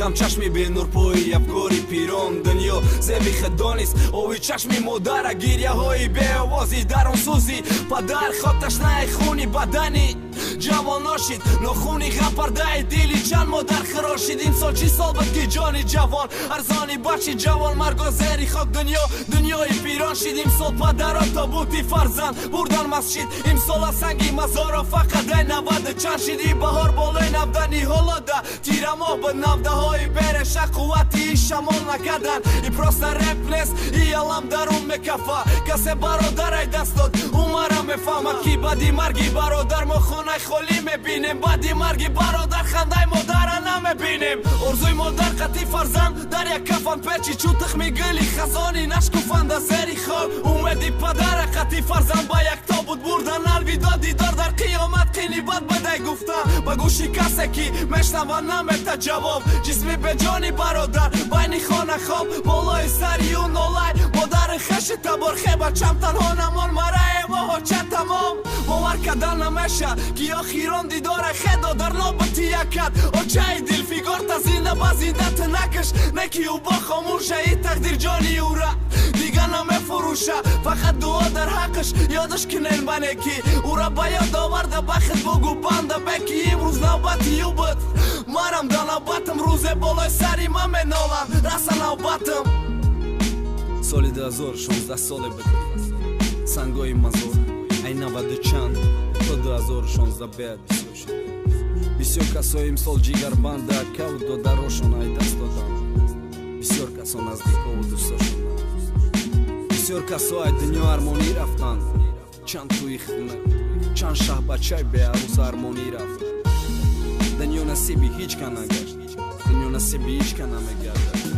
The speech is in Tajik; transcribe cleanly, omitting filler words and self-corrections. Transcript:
خم چشمی به نور پوی افکاری پیران دنیا زمین خدانیست اوی چشمی مادر گیریه های به آوازی در اون سوزی پدر خاطش نه خونی بدنی جوان ناشید نخونی غم پرده دیلی چند مادر خراشید این سال چی سال بود که جانی جوان ارزانی بچی جوان مرگا زهری خاک دنیای پیران شید این سال پدرها تابوتی فرزند بردن مسجد این سال سنگی مزارا فقط ای نود چند شیدی بهار بالای نبدنی حالا ده تیره ما به نبده های بره قوتی شمال نکردن ای پروست رپ نیست ای علم درون مکفا کسی برادر ای دست داد اومره مفهمد کی بدی مرگی برادر ما خونه خالی میبینیم بدی مرگی برادر خنده مادر نمیبینیم ارزوی مادر قطی فرزند در یک کفن پچی چو تخمی گلی خزانی نشکفند از زری خواب اومدی پدر قطی فرزند با یک تابوت بردن الویدا دیدار در قیامت قینی بد بده گفتن با گوشی کسی کی مشتم و نمیته جواب جسمی به جانی برادر بینی خانه خواب بالای سری و نولای مادر خشی تبار خیبه چم تنها نمان مره ما چه تمام باور کردن نمیشه که آخیران دیدار خدا در نابطی یکت او چه دل فیگار تزینه بازیدت نکش نکی او با خاموشه ای تقدیر جانی او را دیگه نمیفروشه فقط دعا در حقش یادش کنین بنکی او را با یاد آورده بخت بگو بنده بکی امروز نوبتی او بود مرم در نوبتم روز بالای سری من منالم رسه نوبتم سالی 2016 ساله بود سنگای مزار ای 90 چند تا 2016 بیاد بسیار کسای امسال جیگربند کود دادراشون ای دست دادن بسیار کسا نزدیکا و دوستاشون بسیار کسای دنیا ارمانی رفتن چند توی خونه چند شه بچه به عروس ارمانی رفت دنیا نصیبی هیچ که نگشت دنیا نصیبی هیچ که نمیگرده